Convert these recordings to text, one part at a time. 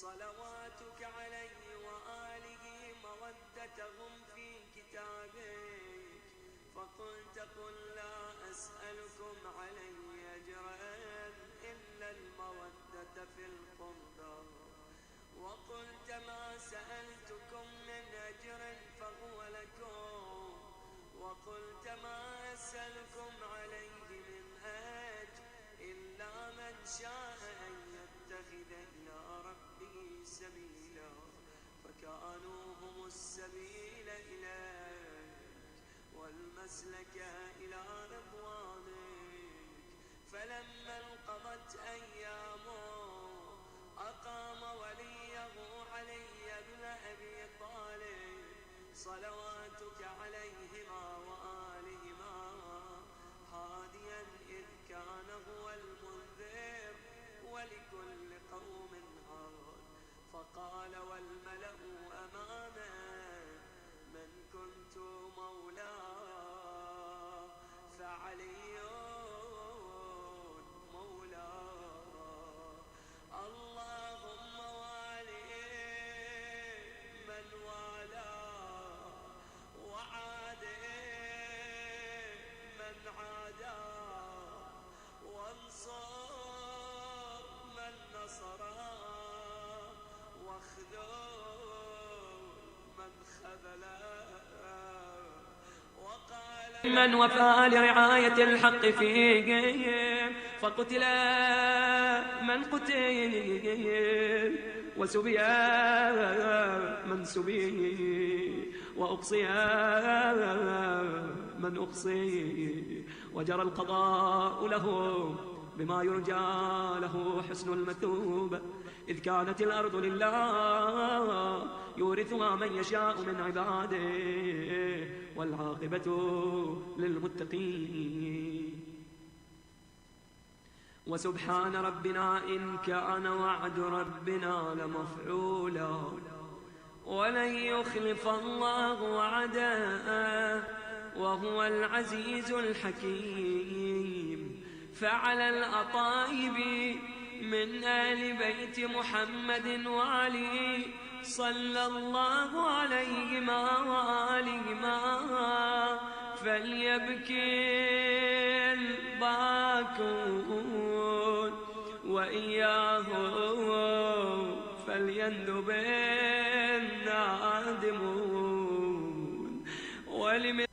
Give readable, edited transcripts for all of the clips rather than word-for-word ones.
صلواتك عليه وآله مودتهم في كتابك، فقلت قل لا أسألكم عليه أجرا إلا المودة في القربى، وقلت ما سألتكم من أجر فهو لكم، وقلت ما أسألكم عليه من أجر إلا من شاء أن يتخذ إلى ربه سبيلا، فكانوا هم السبيل إليك والمسلك إلى رضوانك. فلما انقضت أيامه أقام وليه علي بن أبي طالب صلواتك عليهما وآلهما هاديا، إذ كان هو المنذر ولكل قوم هاد، فقال والملأ أمامه من كنت مولاه فعلي مولاه، اللهم والي من والاه وعادي من عاداه، وانصر من نصره واخذل من خذله. وقال من وفى لرعاية الحق فيه فقتل من قتل وسبي من سبي وأقصي من أقصي، وجرى القضاء له بما يرجى له حسن المثوب، إذ كانت الأرض لله يورثها من يشاء من عباده والعاقبة للمتقين. وسبحان ربنا إن كان وعد ربنا لمفعولا، ولن يخلف الله وعده وهو العزيز الحكيم. فعلى الأطايب من آل بيت محمد وعلي صلى الله عليهما وآلهما فليبكي الباكون، وإياه فليندب النادمون. ولمن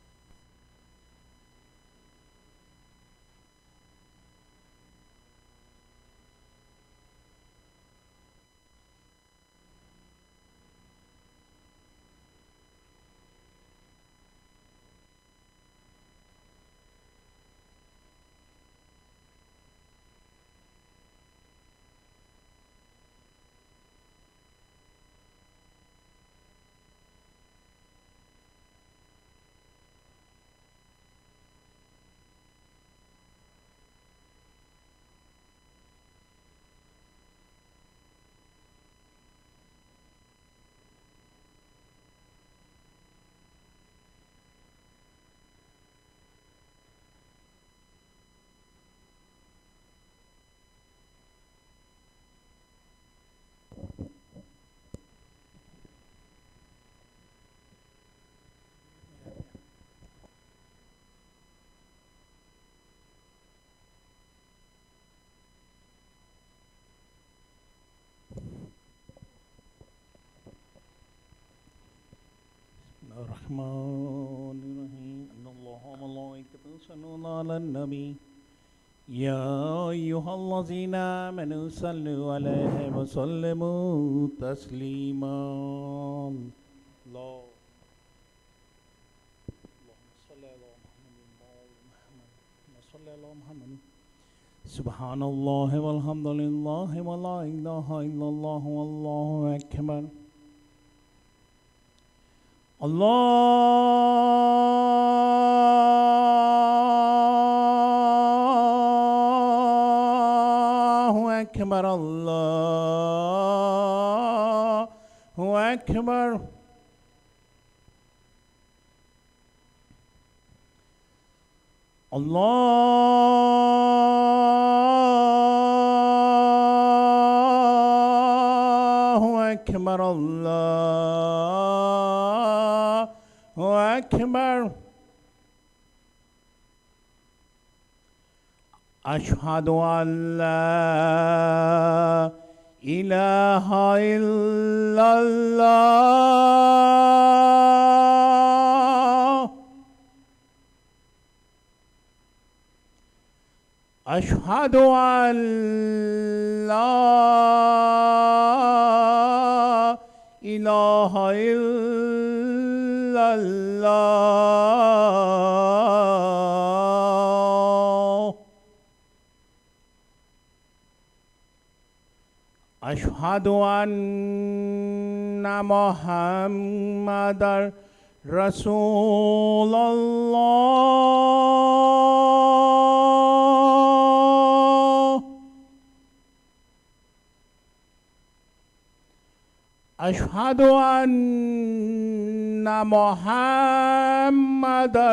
الرحمن الرحيم إن الله وملائكته يصلون على النبي يا أيها الذين آمنوا صلوا عليه وسلموا تسليما. اللهم صل على محمد. سبحان الله والحمد لله ولا إله إلا الله والله أكبر. الله أكبر الله أكبر. الله أكبر الله أكبر أشهد أن لا إله إلا الله أشهد أن لا إله إلا الله أشهد أن محمدًا رسول الله أشهد أن محمدًا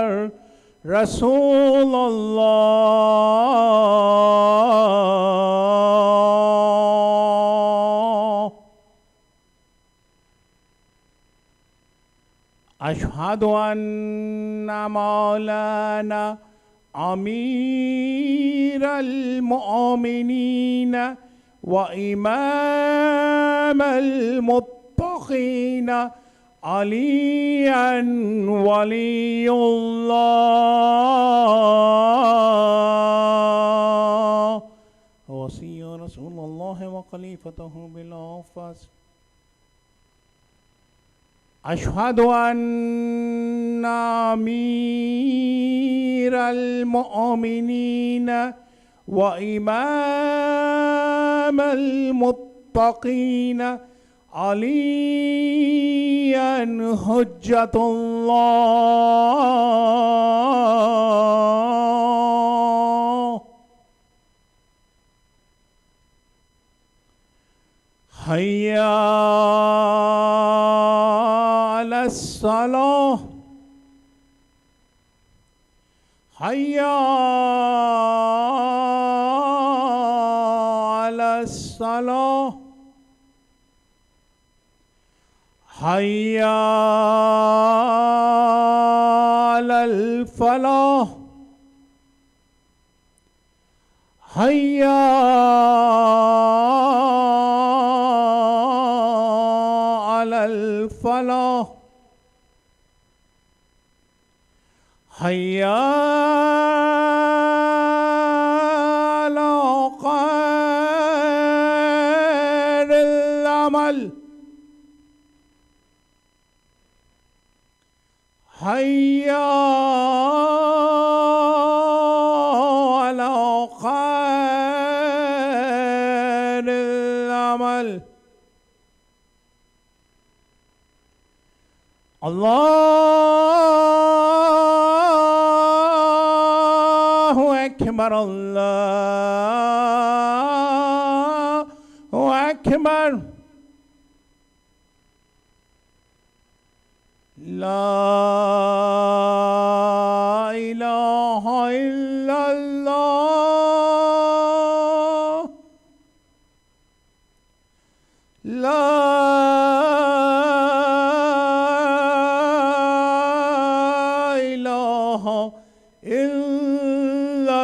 رسول الله أشهد أن مولانا أمير المؤمنين وإمام المتقين عليا ولي الله وصي رسول الله وخليفته بالأوفاس أشهد أن أمير المؤمنين وإمام المتقين عليا حجة الله حي على الصلاة حي على الصلاة حي على الفلاح حي على الفلاح حي على خير العمل حي على خير العمل الله أكبر الله أكبر لا إله إلا الله لا إله إلا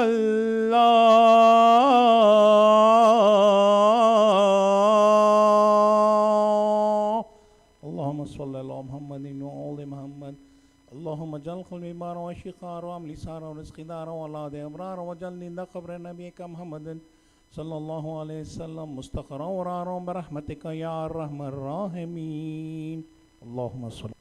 الله اللهم صل على محمد وآل محمد اللهم اجعل قلبي بار وشقار وعملي سار ورزق دار وأولاد أبرار واجعلني عند قبر نبيك محمد صلى الله عليه وسلم مستقرا ورارا برحمتك يا أرحم الراحمين اللهم صل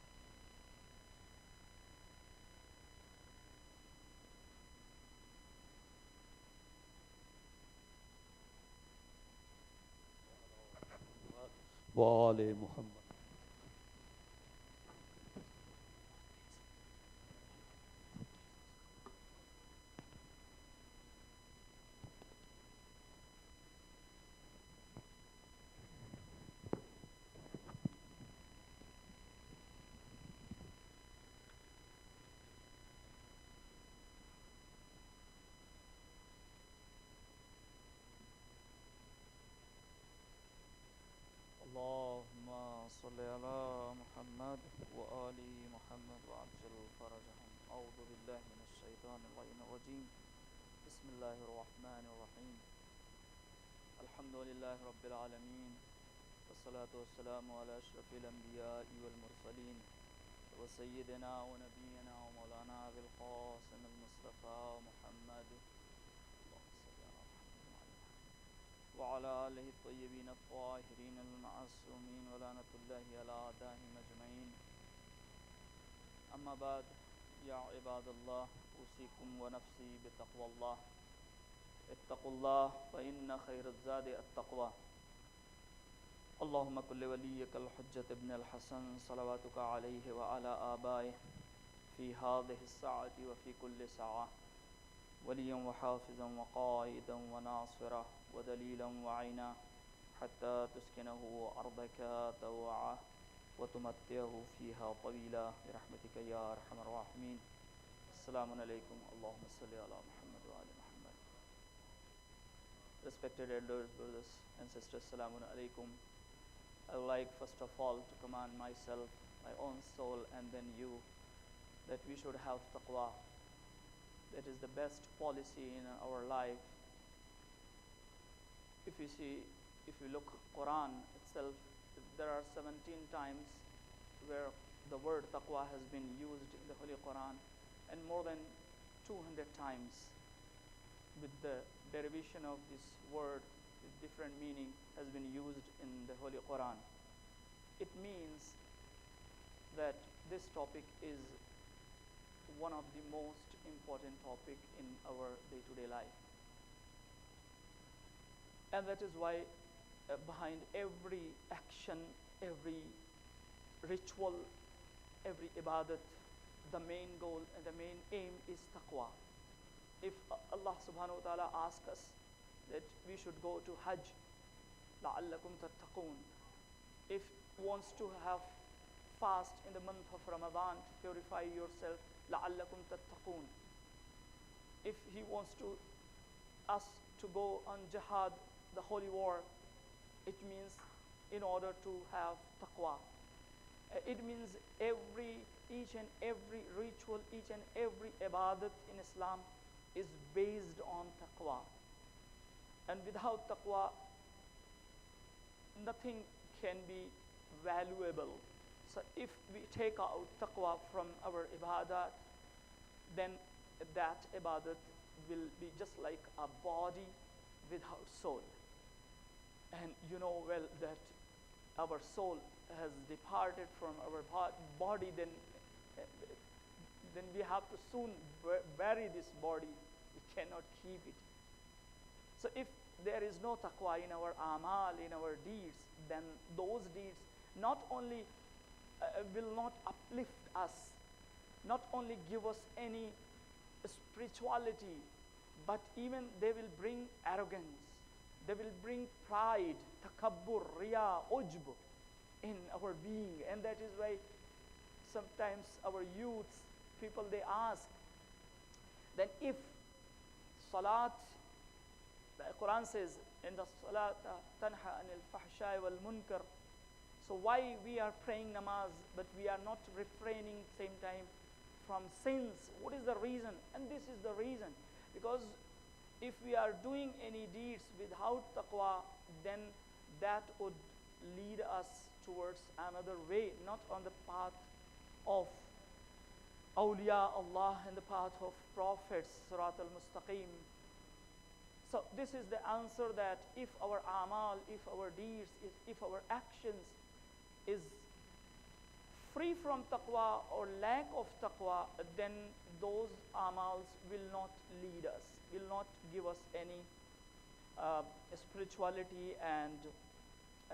وآل محمد اللهم صل على محمد وآل محمد وعجل فرجهم. أعوذ بالله من الشيطان اللعين الرجيم. بسم الله الرحمن الرحيم. الحمد لله رب العالمين، والصلاة والسلام على أشرف الأنبياء والمرسلين وسيدنا ونبينا ومولانا أبي القاسم المصطفى محمد وعلى آله الطيبين الطاهرين المعصومين ولعنة الله على أعدائهم أجمعين. أما بعد، يا عباد الله، أوصيكم ونفسي بتقوى الله. اتقوا الله فإن خير الزاد التقوى. اللهم كن لوليك الحجة ابن الحسن صلواتك عليه وعلى آبائه في هذه الساعة وفي كل ساعة وليا وحافظا وقائدا وناصرا ودليلا وعينا حتى تسكنه أرضك طوعا وتمتعه فيها طويلا برحمتك يا أرحم الراحمين. السلام عليكم. اللهم صل على محمد وآل محمد. Respected elders, brothers and sisters, Assalamu alaikum. I would like first of all to command myself, my own soul, and then you, that we should have taqwa. That is the best policy in our life. If you look Quran itself, there are 17 times where the word taqwa has been used in the Holy Quran, and more than 200 times with the derivation of this word with different meaning has been used in the Holy Quran. It means that this topic is one of the most important topic in our day-to-day life. And that is why behind every action, every ritual, every ibadat, the main goal and the main aim is taqwa. If Allah subhanahu wa ta'ala asks us that we should go to Hajj, لَعَلَّكُمْ تَتَّقُونَ. If wants to have fast in the month of Ramadan to purify yourself, لَعَلَّكُمْ تَتَّقُونَ. If he wants to us to go on jihad, the holy war, it means in order to have taqwa. It means each and every ritual, each and every ibadat in Islam is based on taqwa. And without taqwa, nothing can be valuable. So if we take out taqwa from our ibadat, then that ibadat will be just like a body without soul. And you know well that our soul has departed from our body, then we have to soon bury this body. We cannot keep it. So if there is no taqwa in our amal, in our deeds, then those deeds not only will not uplift us, not only give us any spirituality, but even they will bring arrogance, they will bring pride, takabbur, riya, ujb in our being. And that is why sometimes our youths, people, they ask, then if salat, the Quran says, in the salat tanha anil fahshay wal munkar, so why we are praying namaz but we are not refraining same time from sins? What is the reason? And this is the reason, because if we are doing any deeds without taqwa, then that would lead us towards another way, not on the path of awliya Allah and the path of prophets, Sirat al-Mustaqim. So this is the answer, that if our amal, if our deeds, if our actions is free from taqwa or lack of taqwa, then those amals will not lead us, will not give us any spirituality and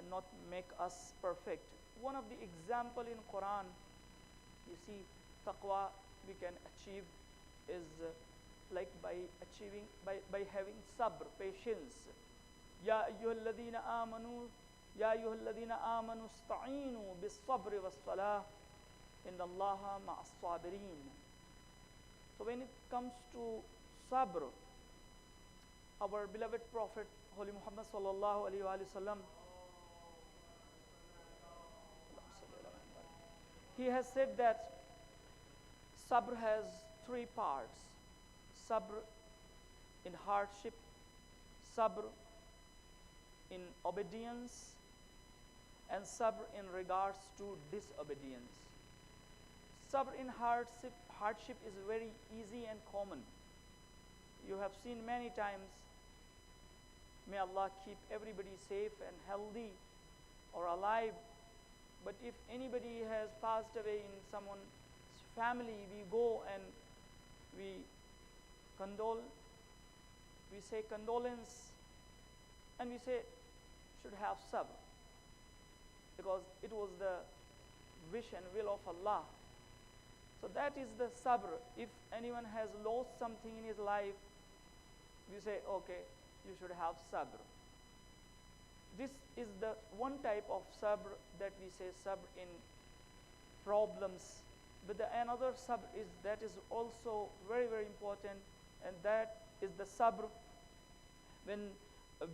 not make us perfect. One of the example in Quran, you see, taqwa we can achieve is like by having sabr, patience. Ya ayyuhalladhina amanu, ya ayyuhalladhina amanu ista'inu bis sabri was salah, inna Allaha ma'as sabirin. So when it comes to sabr, our beloved Prophet Holy Muhammad sallallahu alaihi wasallam, he has said that sabr has three parts. Sabr in hardship, sabr in obedience, and sabr in regards to disobedience. Sabr in hardship is very easy and common. You have seen many times. May Allah keep everybody safe and healthy or alive. But if anybody has passed away in someone's family, we go and we condole, we say condolence, and we say should have sabr, because it was the wish and will of Allah. So that is the sabr. If anyone has lost something in his life, we say, okay, you should have sabr. This is the one type of sabr that we say sabr in problems. But another sabr that is also very, very important, and that is the sabr when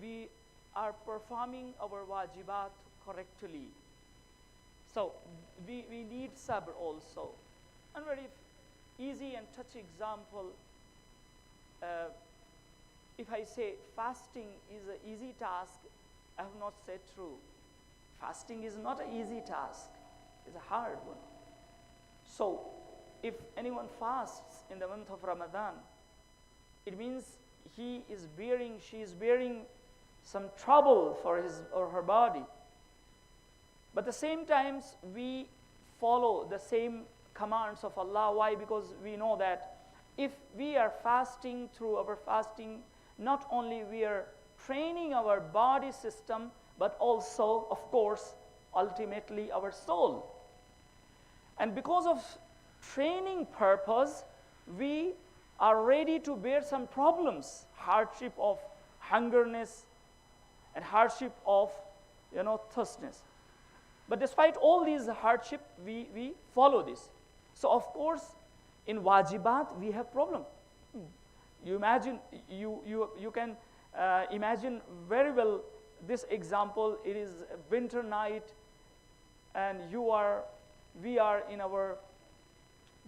we are performing our wajibat correctly. So we need sabr also. And very easy and touchy example, if I say fasting is an easy task, I have not said true. Fasting is not an easy task, it's a hard one. So if anyone fasts in the month of Ramadan, it means she is bearing some trouble for his or her body. But at the same time, we follow the same commands of Allah. Why? Because we know that if we are fasting, through our fasting, not only we are training our body system, but also, of course, ultimately our soul. And because of training purpose, we are ready to bear some problems, hardship of hungerness and hardship of thirstiness. But despite all these hardship, we follow this. So of course, in wajibat we have problem. You imagine, you can imagine very well this example. It is a winter night, and we are in our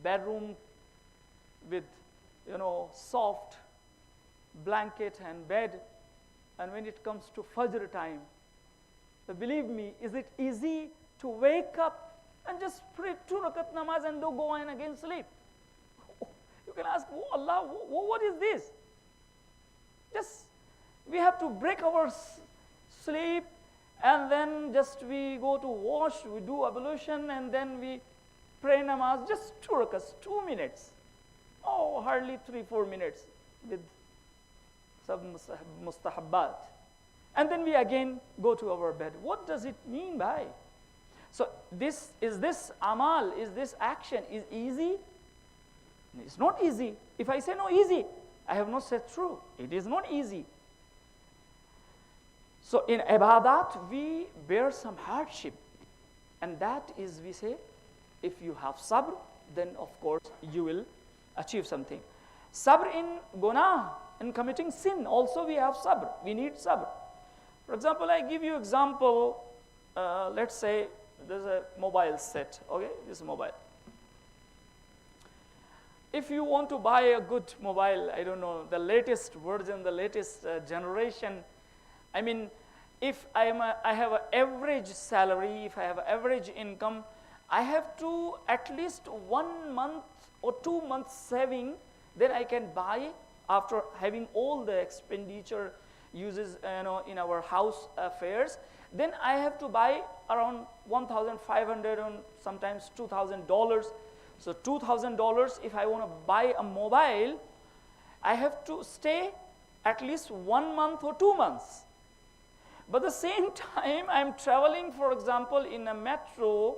bedroom with soft blanket and bed, and when it comes to Fajr time, so believe me, is it easy to wake up and just pray 2 rakat namaz and go and again sleep? You can ask, oh Allah, what is this? Just we have to break our sleep, and then just we go to wash, we do ablution, and then we pray namaz, just 2 rakats, 2 minutes. Oh, hardly 3-4 minutes with some mustahabbat. And then we again go to our bed. What does it mean by? So this amal, is this action is easy? It's not easy. If I say no easy, I have not said true. It is not easy. So in ibadat, we bear some hardship. And that is, we say, if you have sabr, then of course you will achieve something. Sabr in gunah, in committing sin, also we have sabr. We need sabr. For example, I give you example, let's say there's a mobile set, okay, this mobile. If you want to buy a good mobile, I don't know, the latest version, the latest generation, I mean, if I have an average salary, if I have an average income, I have to at least 1 month or 2 months saving, then I can buy, after having all the expenditure uses in our house affairs, then I have to buy around $1,500 and sometimes $2,000. So $2,000, if I want to buy a mobile, I have to stay at least 1 month or 2 months. But at the same time, I'm traveling, for example, in a metro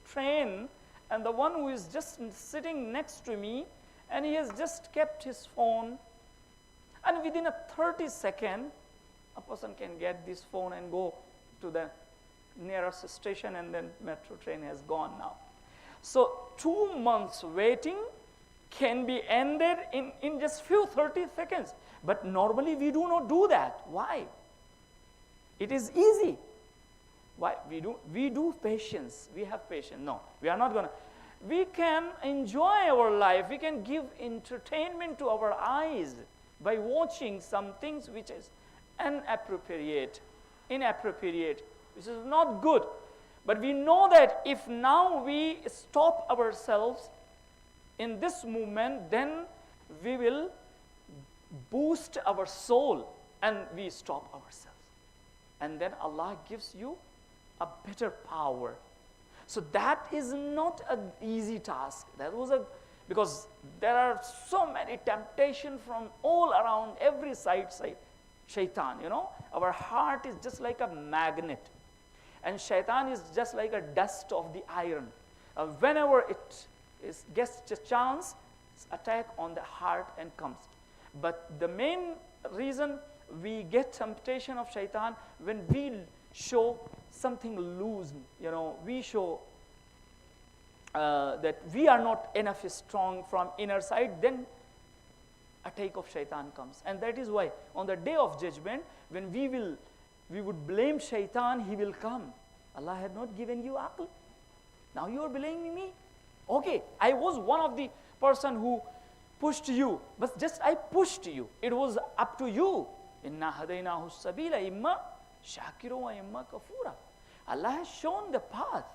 train, and the one who is just sitting next to me, and he has just kept his phone, and within a 30 second, a person can get this phone and go to the nearest station, and then metro train has gone now. So 2 months waiting can be ended in just few 30 seconds. But normally we do not do that. Why? It is easy. Why? We do patience. We have patience. No, we are not going to. we can enjoy our life, we can give entertainment to our eyes by watching some things which is inappropriate, which is not good. But we know that if now we stop ourselves in this movement, then we will boost our soul and we stop ourselves. And then Allah gives you a better power. So that is not an easy task. Because there are so many temptations from all around, every side, shaitan, Our heart is just like a magnet. And shaitan is just like a dust of the iron. Whenever it gets a chance, attack on the heart and comes. But the main reason we get temptation of shaitan when we show something loose, we show that we are not enough strong from inner side, then attack of shaitan comes. And that is why on the day of judgment, when we would blame shaitan, he will come. Allah had not given you aql. Now you are blaming me. Okay, I was one of the person who pushed you, but just I pushed you. It was up to you. Inna hadaynahu sabila imma shakiru wa imma kafura. Allah has shown the path.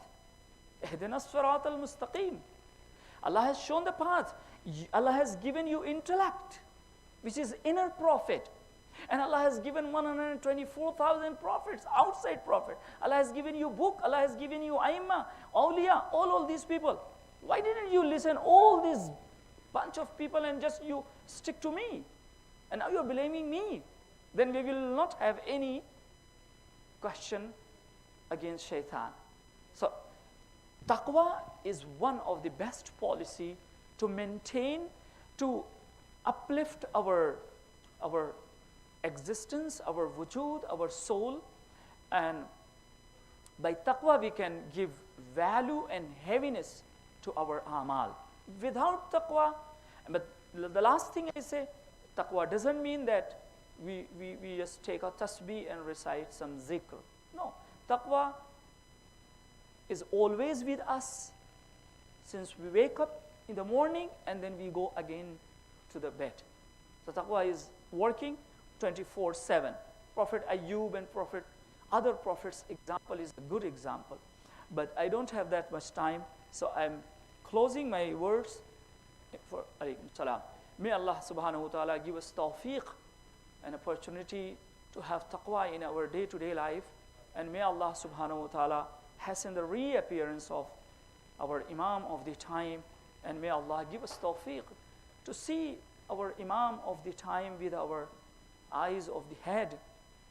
Ihdina as-sirat al-mustaqim. Allah has shown the path. Allah has given you intellect, which is inner prophet. And Allah has given 124,000 prophets, outside prophet. Allah has given you book. Allah has given you aimma, awliya, all these people. Why didn't you listen all these bunch of people and just you stick to me? And now you're blaming me. Then we will not have any question against shaitan. So taqwa is one of the best policy to maintain, to uplift our existence, our wujud, our soul. And by taqwa we can give value and heaviness to our amal. Without taqwa, but the last thing I say, taqwa doesn't mean that we just take a tasbih and recite some zikr. No, taqwa is always with us since we wake up in the morning and then we go again to the bed. So taqwa is working 24/7. Prophet Ayyub and other prophets' example is a good example. But I don't have that much time, so I'm closing my words for alaykum salam. May Allah subhanahu wa ta'ala give us tawfiq, an opportunity to have taqwa in our day-to-day life. And may Allah subhanahu wa ta'ala hasten the reappearance of our Imam of the time. And may Allah give us tawfiq to see our Imam of the time with our eyes of the head.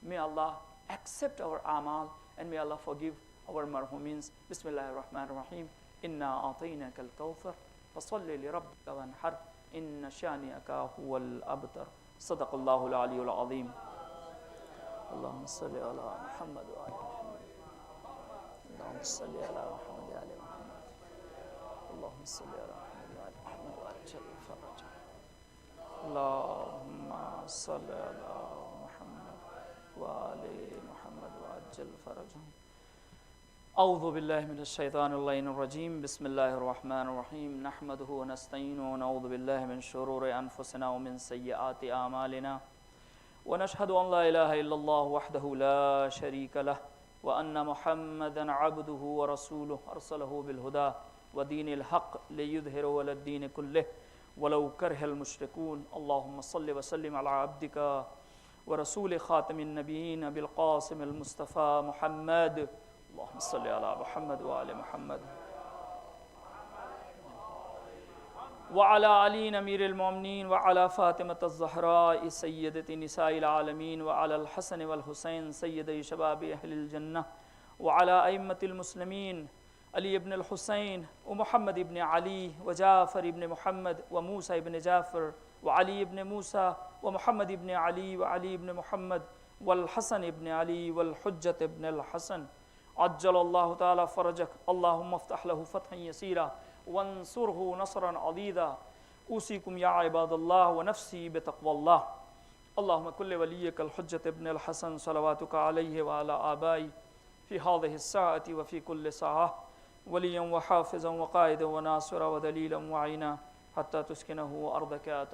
May Allah accept our amal and may Allah forgive our marhumins. Bismillahir Rahmanir Rahim. Inna a'tainaka al-kawthar fasalli li rabbika wanhar inna shani'aka huwal abtar. Sadaqallahu al-aliyyul azim. Allahumma salli ala Muhammad wa ali Muhammad. Allahumma salli ala Muhammad wa ali Muhammad. Allahumma salli ala Muhammad wa ali Muhammad wa ajal faraj. Allahumma salli ala Muhammad wa ali Muhammad wa ajal faraj. أعوذ بالله من الشيطان اللعين الرجيم بسم الله الرحمن الرحيم نحمده ونستعينه ونعوذ بالله من شرور أنفسنا ومن سيئات أعمالنا ونشهد أن لا إله إلا الله وحده لا شريك له وأن محمدا عبده ورسوله أرسله بالهدى ودين الحق ليظهره على الدين كله ولو كره المشركون اللهم صل وسلم على عبدك ورسول خاتم النبيين بالقاسم المصطفى محمد اللهم صل على محمد وآل محمد وعلى علي أمير المؤمنين وعلى فاطمة الزهراء سيدة نساء العالمين وعلى الحسن والحسين سيدي شباب أهل الجنة وعلى أئمة المسلمين علي بن الحسين ومحمد بن علي وجعفر بن محمد وموسى بن جعفر وعلي بن موسى ومحمد بن علي وعلي بن محمد والحسن بن علي والحجة بن الحسن عجل الله تعالى فرجك اللهم افتح له فتحا يسيرا وانصره نصرا عضيدا أوصيكم يا عباد الله ونفسي بتقوى الله اللهم كل وليك الحجة ابن الحسن صلواتك عليه وعلى آبائه في هذه الساعة وفي كل ساعة وليا وحافظا وقائدا وناصرا ودليلا وعينا حتى تسكنه أرضك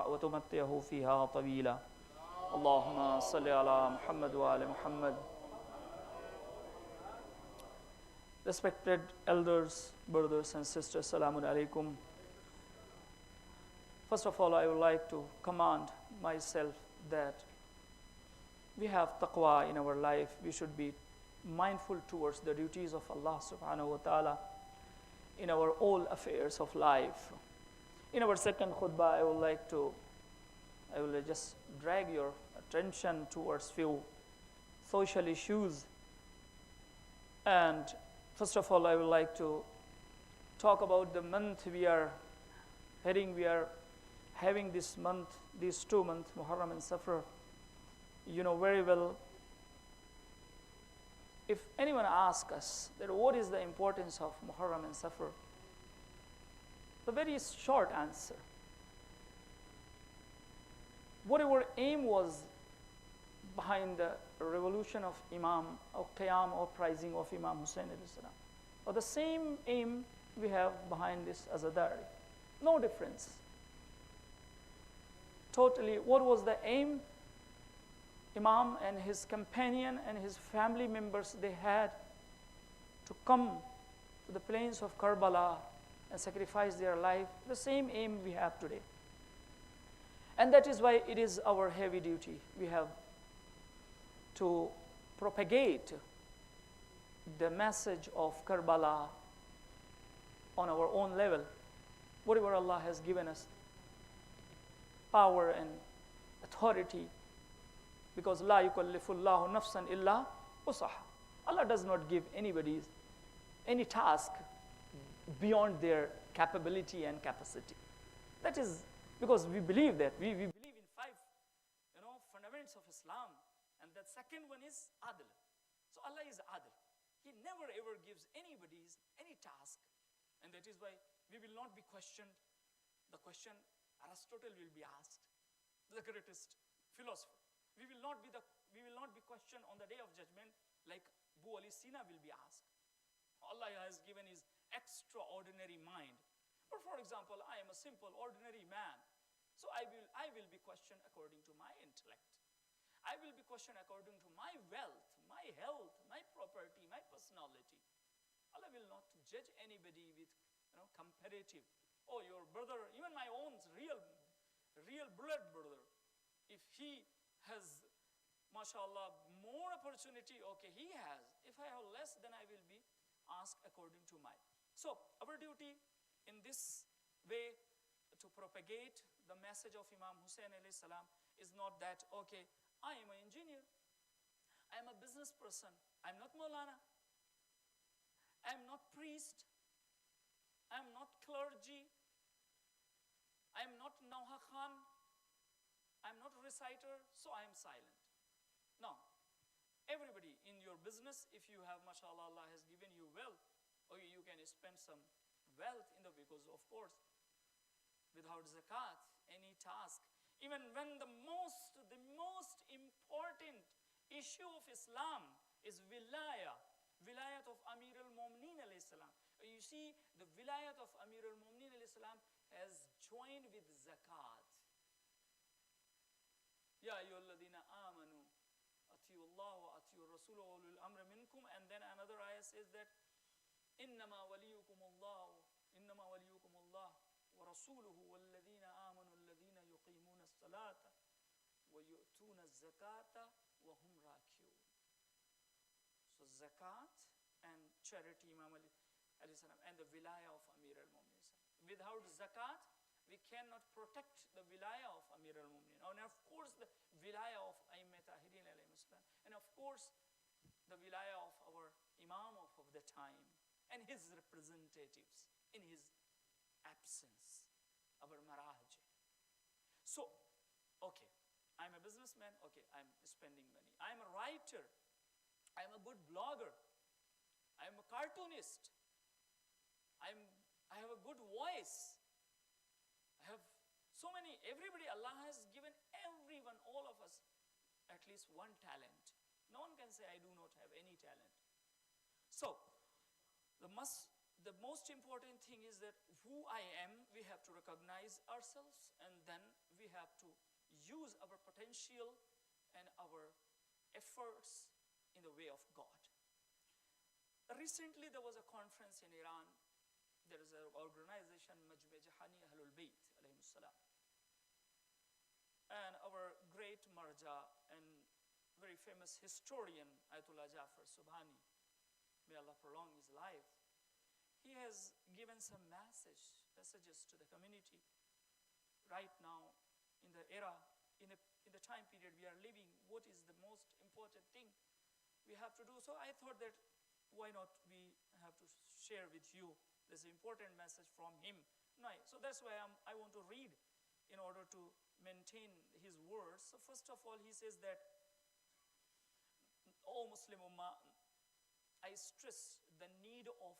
وتمتعه فيها طويلا اللهم صل على محمد وآل محمد. Respected elders, brothers and sisters, Assalamu alaikum. First of all, I would like to command myself that we have taqwa in our life. We should be mindful towards the duties of Allah subhanahu wa ta'ala in our all affairs of life. In our second khutbah, I will just drag your attention towards few social issues. And first of all, I would like to talk about the month we are having this month, these 2 months, Muharram and Safar. You know very well, if anyone asks us that what is the importance of Muharram and Safar, the very short answer, whatever aim was behind the revolution of Imam, or Qiyam or prizing of Imam Hussaini, or the same aim we have behind this Azadari. No difference. Totally, what was the aim? Imam and his companion and his family members, they had to come to the plains of Karbala and sacrifice their life. The same aim we have today. And that is why it is our heavy duty. We have to propagate the message of Karbala on our own level. Whatever Allah has given us, power and authority, because la yukallifullahu nafsan illa usaha. Allah does not give anybody any task beyond their capability and capacity. That is because we believe that. We believe in 5 fundaments of Islam, and that second one is adl. So Allah is adl. He never ever gives anybody any task, and that is why we will not be questioned. The question Aristotle will be asked, the greatest philosopher. We will not be questioned on the day of judgment like Abu Ali Sina will be asked. Allah has given his extraordinary mind. But for example, I am a simple ordinary man, so I will be questioned according to my intellect. I will be questioned according to my wealth, my health, my property, my personality. Allah will not judge anybody with comparative. Oh, your brother, even my own real blood brother, if he has, mashallah, more opportunity, okay, he has. If I have less, then I will be asked according to mine. So our duty in this way to propagate the message of Imam Hussain alayhi salam is not that, okay, I am an engineer, I am a business person, I am not Moulana, I am not priest, I am not clergy, I am not Nauha Khan, I am not a reciter, so I am silent. No. Everybody in your business, if you have, mashallah, Allah has given you wealth, or you can spend some wealth in the, because of course, without zakat, any task, even when the most important issue of Islam is wilayat of Amir al-Mu'mineen alayhi salam. You see, the wilayat of Amir al-Mu'mineen alayhi salam has joined with zakat. Ya ayyuhalladhina amanu atiyu Allah wa atiyu Rasul wa ulul amri minkum. And then another ayah says that innama waliyukum Allah wa rasuluhu walladhina amanu alladhina yuqimuna as-salata wa yu'tuna az-zakata wa hum raki'un. So zakat and charity, Imam Ali alayhi salam, and the wilayah of Amir al-Mu'minin. Without zakat, we cannot protect the wilayah of Amir al-Mu'minin. And of course, the wilayah of Aimmat Tahirin alayhi salam. And of course, the wilayah of our Imam of the time and his representatives in his absence, our Maraj. So, okay, I'm a businessman, okay, I'm spending money. I'm a writer, I'm a good blogger, I'm a cartoonist, I have a good voice, I have so many, everybody, Allah has given everyone, all of us, at least one talent. No one can say I do not have any talent. So, the most important thing is that who I am, we have to recognize ourselves, and then we have to use our potential and our efforts in the way of God. Recently, there was a conference in Iran. There is an organization, Majlis Ahlul Bayt, alayhimus salam. And our great marja and very famous historian, Ayatollah Jafar Subhani, may Allah prolong his life, he has given some messages to the community. Right now, in the era, in the time period we are living, what is the most important thing we have to do? So I thought that why not we have to share with you this important message from him. So that's why I want to read in order to maintain his words. So first of all, he says that, O Muslim Ummah, I stress the need of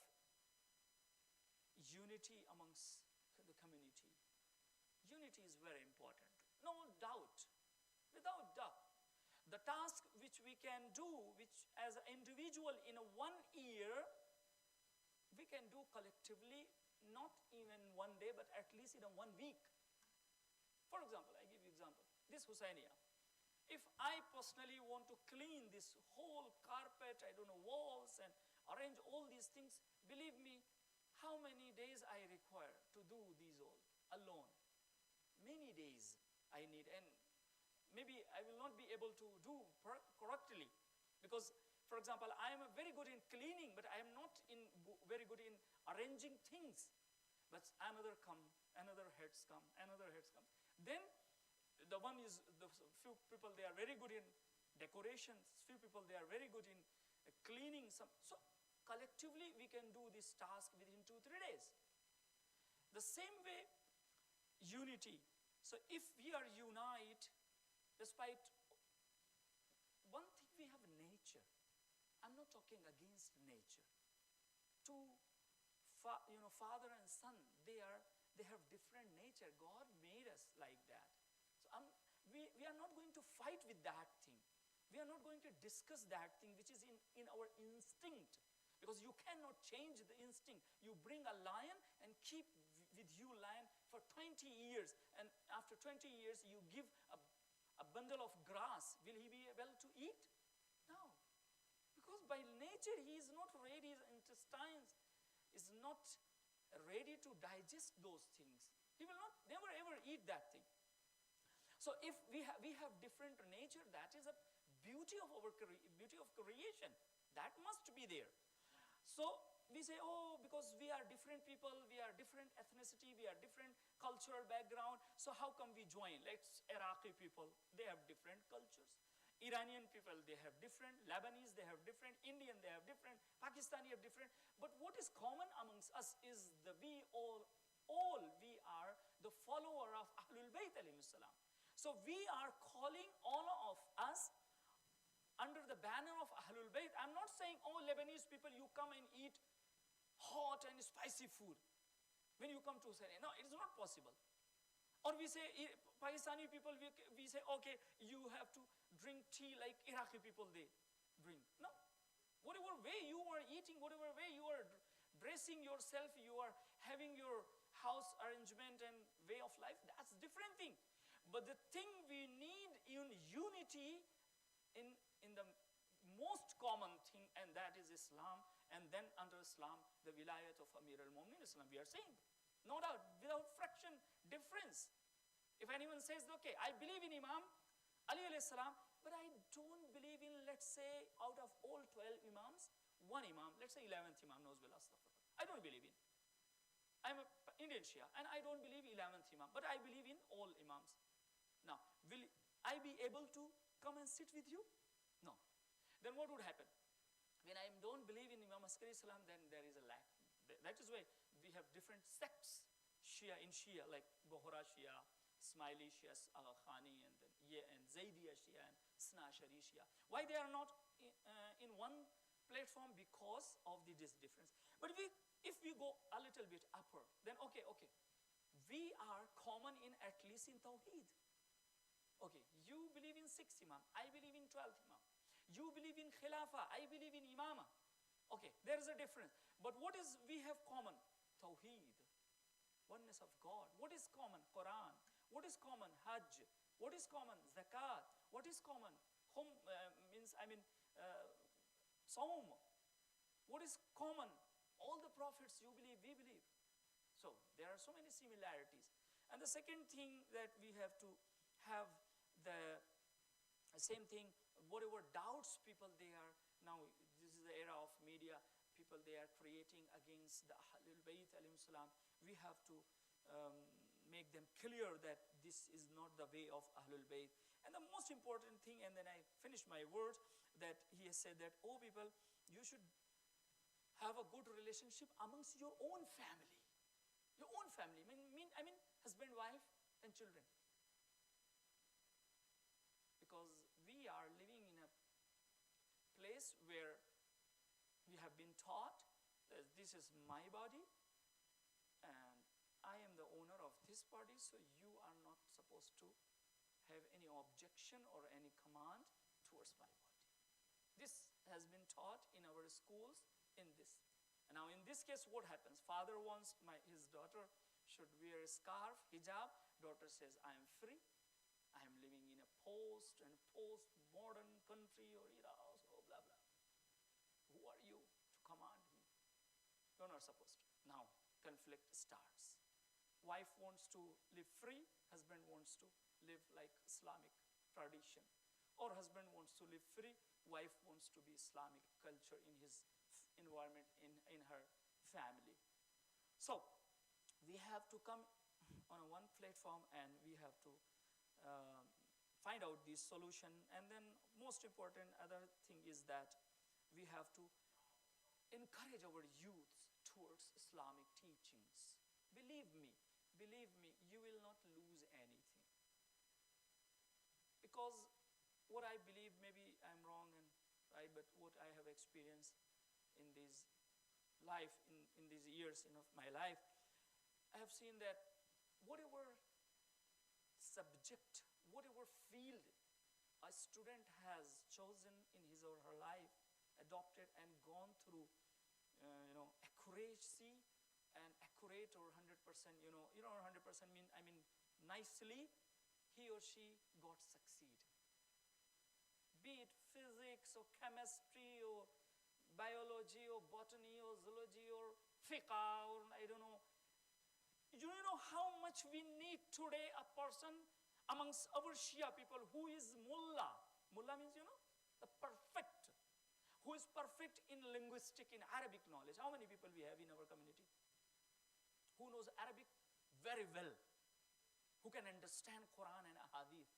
unity amongst the community. Unity is very important, no doubt, without doubt. The task which we can do, which as an individual in a 1 year, we can do collectively, not even 1 day, but at least in a 1 week. For example, I give you example, this Hussainia. If I personally want to clean this whole carpet, I don't know, walls, and arrange all these things, believe me, how many days I require to do these all alone? Many days I need, and maybe I will not be able to do correctly, because, for example, I am very good in cleaning, but I am not very good in arranging things. But another heads come. Then the few people, they are very good in decorations. Few people, they are very good in cleaning. So collectively, we can do this task within 2-3 days. The same way, unity. So if we are unite, despite one thing, we have nature. I'm not talking against nature. Two, father and son, they have different nature. God made us like that. So we are not going to fight with that thing. We are not going to discuss that thing which is in our instinct. Because you cannot change the instinct. You bring a lion and keep with you lion for 20 years. And after 20 years, you give a bundle of grass. Will he be able to eat? No. Because by nature, he is not ready, his intestines is not ready to digest those things. He will never ever eat that thing. So if we have different nature, that is a beauty of beauty of creation. That must be there. So we say, oh, because we are different people, we are different ethnicity, we are different cultural background, so how come we join? Like Iraqi people, they have different cultures. Iranian people, they have different. Lebanese, they have different. Indian, they have different. Pakistani have different. But what is common amongst us is we are the follower of Ahlul Bayt alayhi salam. So we are calling all of us under the banner of Ahlul Bayt. I'm not saying, oh, Lebanese people, you come and eat hot and spicy food when you come to Hussaini. No, it is not possible. Or we say, Pakistani people, we say, okay, you have to drink tea like Iraqi people, they drink. No. Whatever way you are eating, whatever way you are dressing yourself, you are having your house arrangement and way of life, that's a different thing. But the thing we need in unity, in the most common thing, and that is Islam, and then under Islam, the wilayat of Amir al-Mu'minin Islam, we are saying. No doubt, without fraction difference. If anyone says, okay, I believe in Imam Ali alayhi salam, but I don't believe in, let's say, out of all 12 Imams, one Imam, let's say 11th Imam, I don't believe in. I'm an Indian Shia, and I don't believe 11th Imam, but I believe in all Imams. Now, will I be able to come and sit with you? No. Then what would happen? When I don't believe in Imam Askari salam, then there is a lack. That is why we have different sects in Shia, like Bohra Shia, Ismaili Shia, Khani, and Zaidi Shia, and Snashari Shia. Why they are not in one platform? Because of this difference. But if we go a little bit upper, then okay, we are common in at least in Tawheed. Okay, you believe in 6th Imam, I believe in 12th Imam. You believe in Khilafah, I believe in Imama. Okay, there is a difference. But what is we have common? Tawheed, oneness of God. What is common? Quran. What is common? Hajj. What is common? Zakat. What is common? Saum. What is common? All the prophets you believe, we believe. So there are so many similarities. And the second thing that we have to have the same thing, whatever doubts people they are, now this is the era of media, people they are creating against the Ahlul Bayt alayhim salam, we have to make them clear that this is not the way of Ahlul Bayt. And the most important thing, and then I finish my words, that he has said that, oh people, you should have a good relationship amongst your own family. Your own family, I mean husband, wife, and children. Because we are living in a place where we have been taught that this is my body and I am the owner of this body, so you are not supposed to have any objection or any command towards my body. This has been taught in our schools in this. And now in this case, what happens? Father wants his daughter should wear a scarf, hijab. Daughter says, I am free. I am living in a post-modern country or so blah, blah. Who are you to command me? You're not supposed to. Now, conflict starts. Wife wants to live free. Husband wants to live like Islamic tradition. Or husband wants to live free. Wife wants to be Islamic culture in his environment, in her family. So, we have to come on one platform and we have to find out this solution. And then most important other thing is that we have to encourage our youth towards Islamic teachings. Believe me, you will not lose anything. Because what I believe, maybe I'm wrong and right, but what I have experienced in this life, in these years of my life, I have seen that whatever subject, whatever field a student has chosen in his or her life, adopted and gone through, accuracy and accurate or 100%, 100% I mean nicely, he or she got succeed. Be it physics or chemistry or biology or botany or zoology or fiqh or I don't know. You know how much we need today a person amongst our Shia people who is mullah. Mullah means, the perfect. Who is perfect in linguistic, in Arabic knowledge. How many people we have in our community? Who knows Arabic very well? Who can understand Quran and Hadith?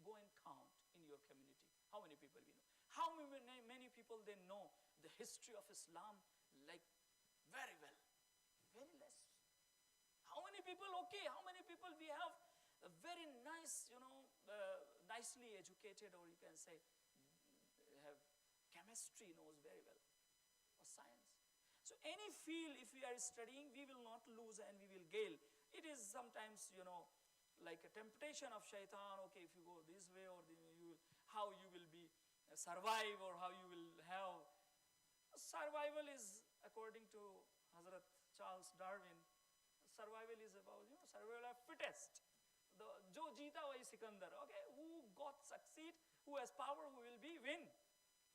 Go and count in your community. How many people we know? How many people they know the history of Islam like very well? Very less. How many people, okay, how many people we have a very nice, nicely educated, or you can say have chemistry knows very well, or science. So any field if we are studying, we will not lose and we will gain. It is sometimes, like a temptation of shaitan, okay, if you go this way or how you will be survive or how you will have. Survival is, according to Hazrat Charles Darwin, survival is about, survival of fittest. The Jo Jeeta Wahi Sikandar, okay, who got succeed, who has power, who will be win.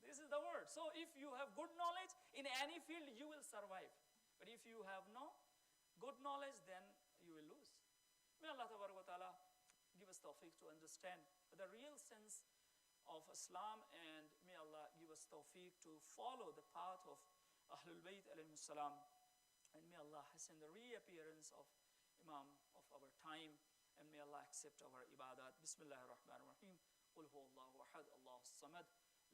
This is the word. So if you have good knowledge in any field, you will survive. But if you have no good knowledge, then you will lose. May Allah Ta'ala give us tawfiq to understand the real sense of Islam, and may Allah give us tawfiq to follow the path of Ahlul Bayt alayhim salam, and may Allah hasten the reappearance of Imam of our time, and may Allah accept our ibadat. Bismillahir Rahmanir Rahim. Qul huwa Allahu ahad, Allahu samad,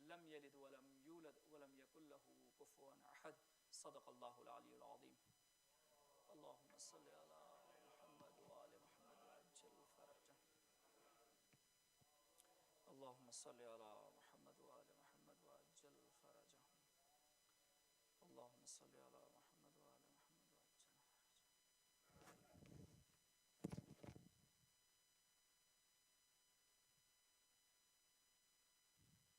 lam yalid wa lam yulad wa lam yakul lahu kufuwan ahad. Sadaqallahu al-aliyyul azim. Allahumma salli ala Muhammad wa ali Muhammad wa ajjal farajah. Allahumma salli ala Muhammad wa ali Muhammad wa ajjal farajah. Allahumma salli ala